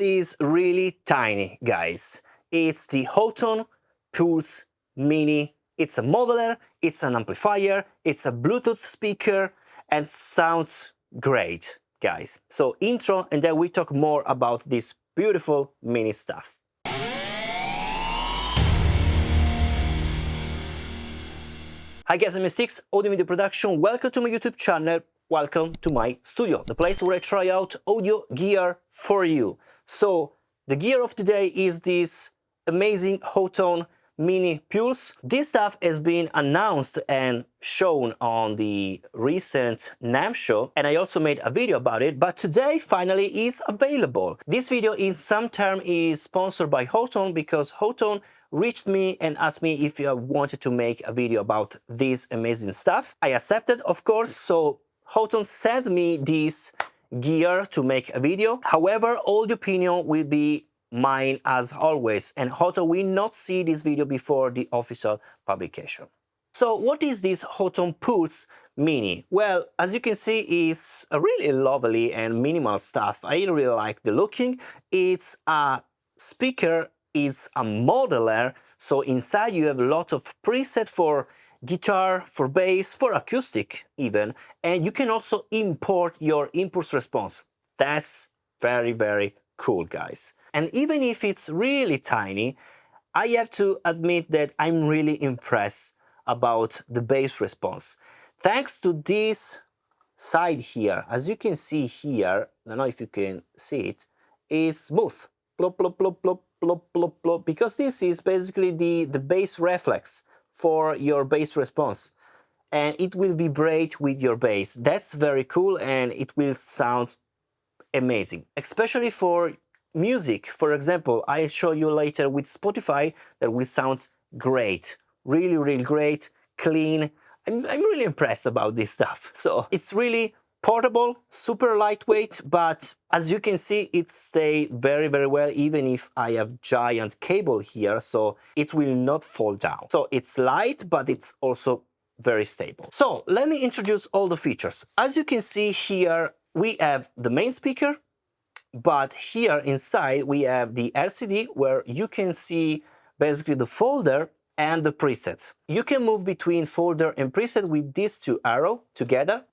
is really tiny, guys. It's the Hotone Pulze Mini. It's a modeler, it's an amplifier, it's a Bluetooth speaker, and sounds great, guys. So intro, and then we talk more about this beautiful mini stuff. Hi guys, I'm Steex, audio video production. Welcome to my YouTube channel. Welcome to my studio, the place where I try out audio gear for you. So the gear of today is this amazing Hotone Mini Pulze. This stuff has been announced and shown on the recent NAMM show, and I also made a video about it, but today finally is available. This video in some term is sponsored by Hotone because Hotone reached me and asked me if I wanted to make a video about this amazing stuff. I accepted, of course, so Hotone sent me this gear to make a video. However, all the opinion will be mine as always, and Hotone will not see this video before the official publication. So what is this Hotone Pulze Mini? Well, as you can see, it's a really lovely and minimal stuff. I really like the looking. It's a speaker, it's a modeler, so inside you have a lot of preset for guitar, for bass, for acoustic even, and you can also import your impulse response. That's very, very cool, guys. And even if it's really tiny, I have to admit that I'm really impressed about the bass response. Thanks to this side here, as you can see here, I don't know if you can see it, it's smooth. Plop, plop, plop, plop, plop, plop, plop, because this is basically the bass reflex for your bass response. And it will vibrate with your bass. That's very cool, and it will sound amazing, especially for music. For example, I'll show you later with Spotify that will sound great, really, really great, clean. I'm really impressed about this stuff. So it's really portable, super lightweight, but as you can see, it stays very, very well, even if I have giant cable here, so it will not fall down. So it's light, but it's also very stable. So let me introduce all the features. As you can see here, we have the main speaker, but here inside we have the LCD where you can see basically the folder and the presets. You can move between folder and preset with these two arrows together.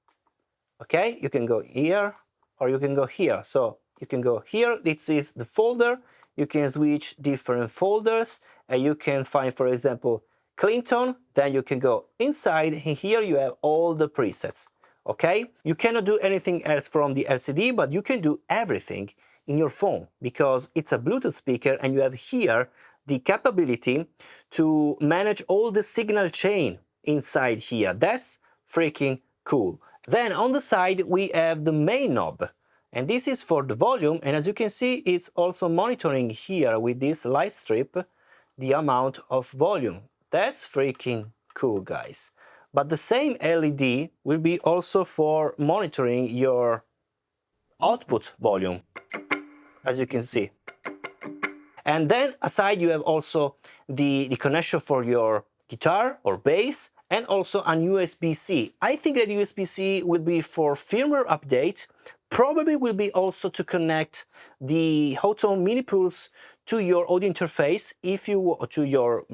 Okay, you can go here or you can go here. So you can go here, this is the folder, you can switch different folders, and you can find, for example, clean tone, then you can go inside, and here you have all the presets. Okay, you cannot do anything else from the LCD, but you can do everything in your phone because it's a Bluetooth speaker, and you have here the capability to manage all the signal chain inside here. That's freaking cool. Then on the side we have the main knob, and this is for the volume, and as you can see, it's also monitoring here with this light strip the amount of volume. That's freaking cool, guys. But the same LED will be also for monitoring your output volume, as you can see. And then aside you have also the connection for your guitar or bass, and also an USB-C. I think that USB-C will be for firmware update, probably will be also to connect the Hotone Mini Pulze to your audio interface if you to your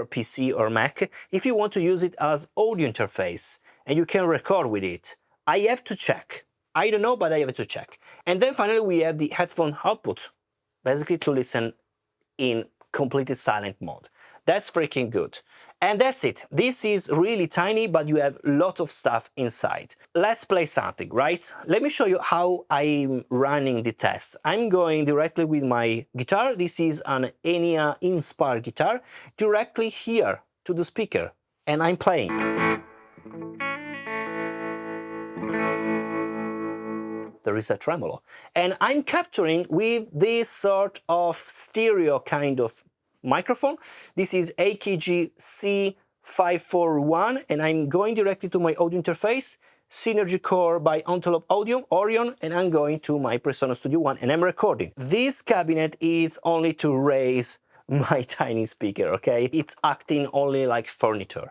PC or Mac if you want to use it as audio interface, and you can record with it. I have to check. I don't know, but I have to check. And then finally we have the headphone output, basically to listen in completely silent mode. That's freaking good. And that's it. This is really tiny, but you have a lot of stuff inside. Let's play something, right? Let me show you how I'm running the test. I'm going directly with my guitar. This is an Enia Inspire guitar, directly here to the speaker, and I'm playing. There is a tremolo. And I'm capturing with this sort of stereo kind of microphone. This is AKG C541, and I'm going directly to my audio interface, Synergy Core by Antelope Audio, Orion, and I'm going to my Presonus Studio One, and I'm recording. This cabinet is only to raise my tiny speaker, okay? It's acting only like furniture.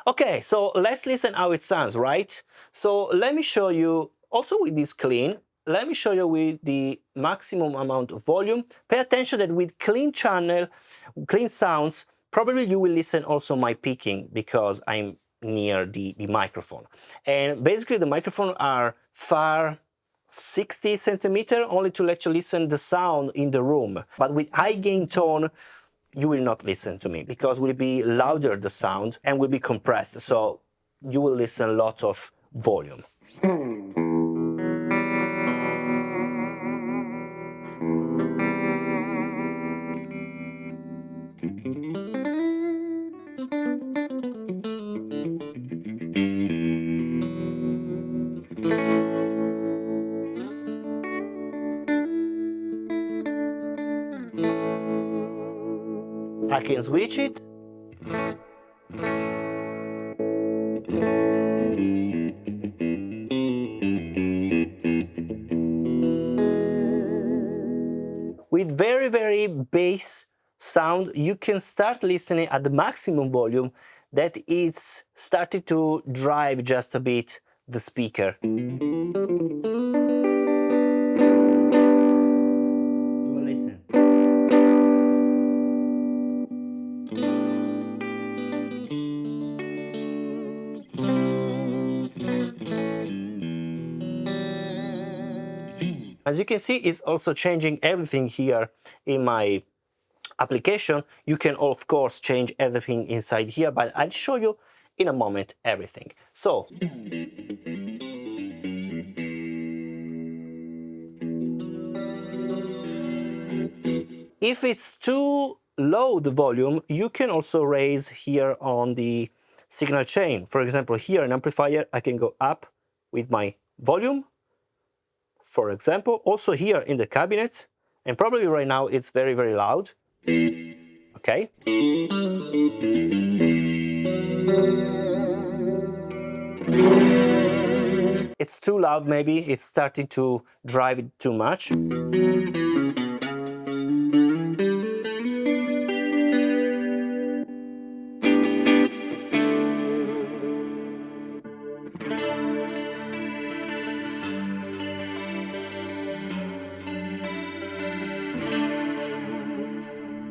Okay, so let's listen how it sounds, right? So let me show you, also with this clean, let me show you with the maximum amount of volume. Pay attention that with clean channel, clean sounds, probably you will listen also my picking because I'm near the microphone. And basically the microphone are far 60 centimeter only to let you listen the sound in the room. But with high gain tone, you will not listen to me because will be louder the sound and will be compressed. So you will listen a lot of volume. I can switch it. With very bass sound, you can start listening at the maximum volume that it's started to drive just a bit the speaker. Listen. As you can see, it's also changing everything here in my application. You can of course change everything inside here, but I'll show you in a moment everything. So if it's too low the volume, you can also raise here on the signal chain. For example, here in amplifier I can go up with my volume, for example. Also here in the cabinet, and probably right now it's very loud. Okay. It's too loud, maybe it's starting to drive it too much.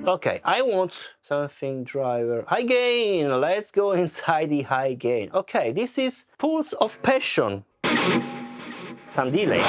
Okay, I want something driver. High gain, let's go inside the high gain. Okay, this is Pulse of Passion. Some delay.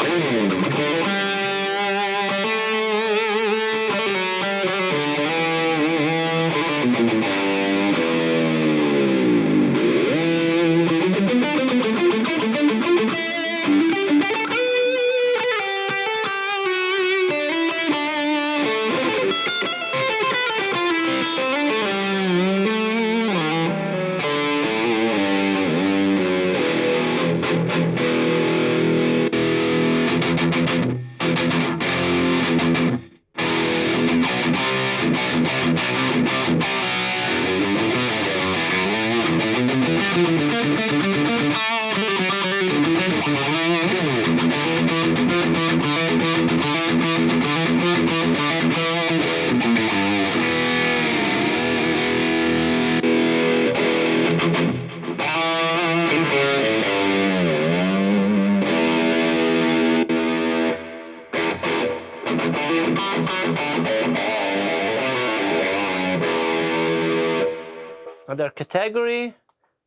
Another category,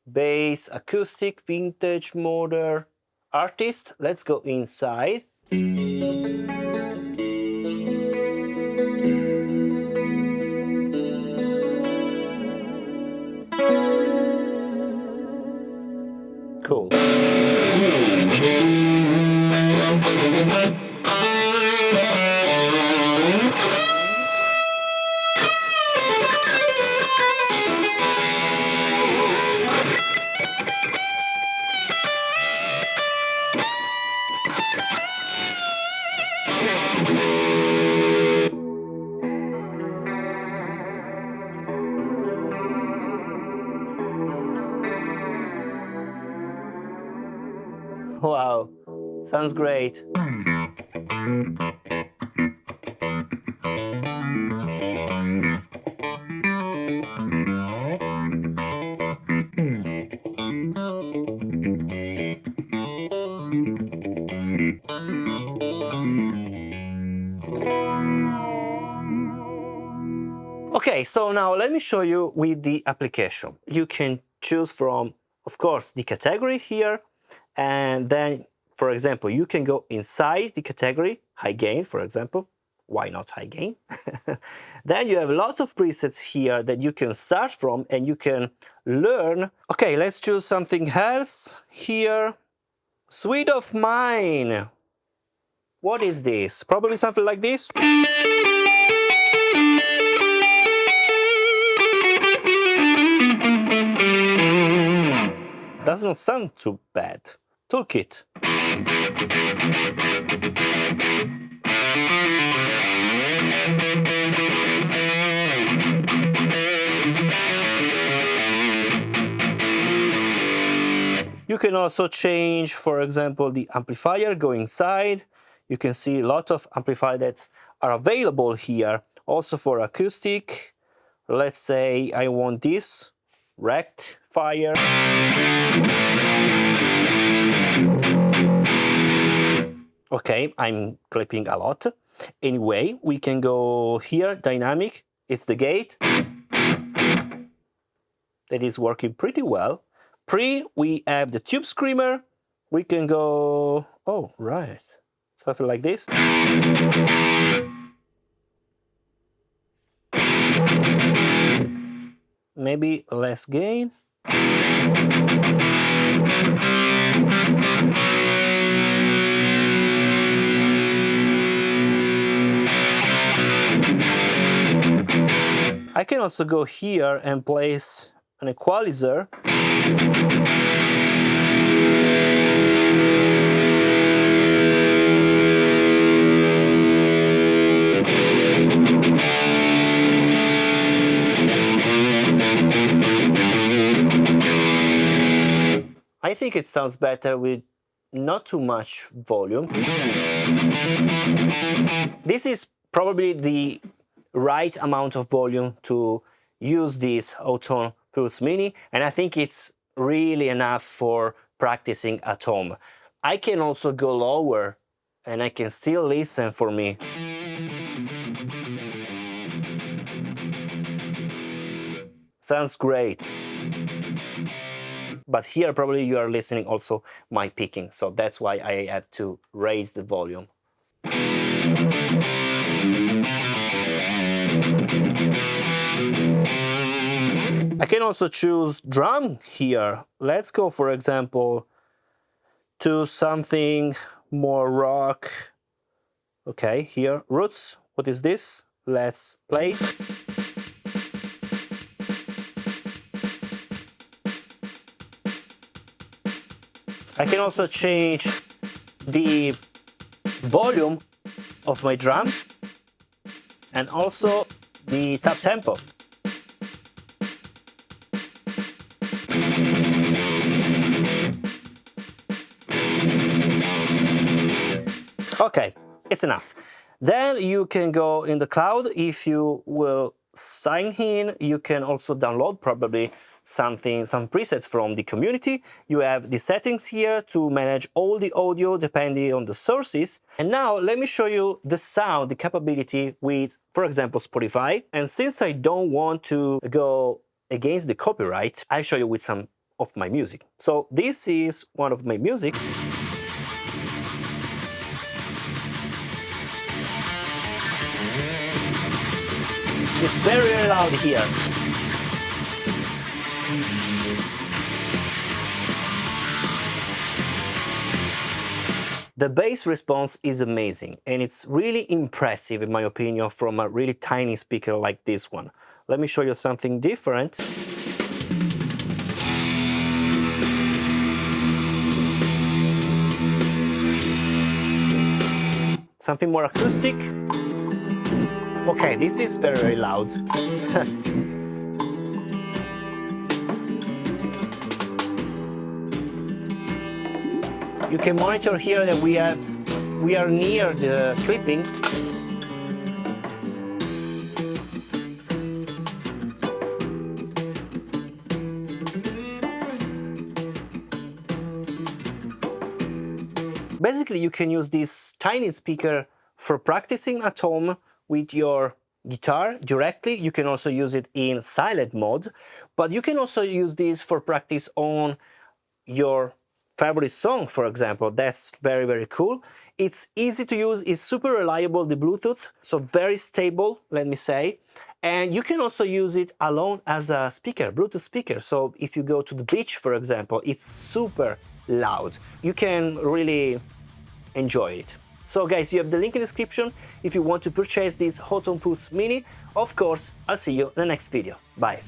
bass, acoustic, vintage, modern, artist. Let's go inside. Cool. Wow, sounds great. So now let me show you with the application. You can choose from, of course, the category here, and then, for example, you can go inside the category, high gain, for example. Why not high gain? Then you have lots of presets here that you can start from and you can learn. Okay, let's choose something else here. Sweet of mine. What is this? Probably something like this. Does not sound too bad. Toolkit. You can also change, for example, the amplifier, go inside. You can see a lot of amplifiers that are available here, also for acoustic. Let's say I want this rectifier. Okay, I'm clipping a lot. Anyway, we can go here, dynamic, it's the gate. That is working pretty well. Pre, we have the tube screamer. We can go, oh, right, something like this. Maybe less gain. I can also go here and place an equalizer. I think it sounds better with not too much volume. This is probably the right amount of volume to use this Hotone Pulze Mini, and I think it's really enough for practicing at home. I can also go lower and I can still listen for me. Sounds great. But here probably you are listening also my picking, so that's why I have to raise the volume. I can also choose drum here. Let's go, for example, to something more rock. Okay, here, roots. What is this? Let's play. I can also change the volume of my drum and also the tap tempo. Okay, it's enough. Then you can go in the cloud. If you will sign in, you can also download probably some presets from the community. You have the settings here to manage all the audio depending on the sources. And now let me show you the sound, the capability with, for example, Spotify. And since I don't want to go against the copyright, I'll show you with some of my music. So this is one of my music. It's very loud here. The bass response is amazing, and it's really impressive in my opinion from a really tiny speaker like this one. Let me show you something different. Something more acoustic. Okay, this is very, very loud. You can monitor here that we are near the clipping. Basically, you can use this tiny speaker for practicing at home with your guitar directly. You can also use it in silent mode, but you can also use this for practice on your favorite song, for example. That's very, very cool. It's easy to use, it's super reliable, the Bluetooth, so very stable, let me say. And you can also use it alone as a speaker, Bluetooth speaker. So if you go to the beach, for example, it's super loud. You can really enjoy it. So guys, you have the link in the description if you want to purchase this Hotone Pulze Mini. Of course, I'll see you in the next video. Bye.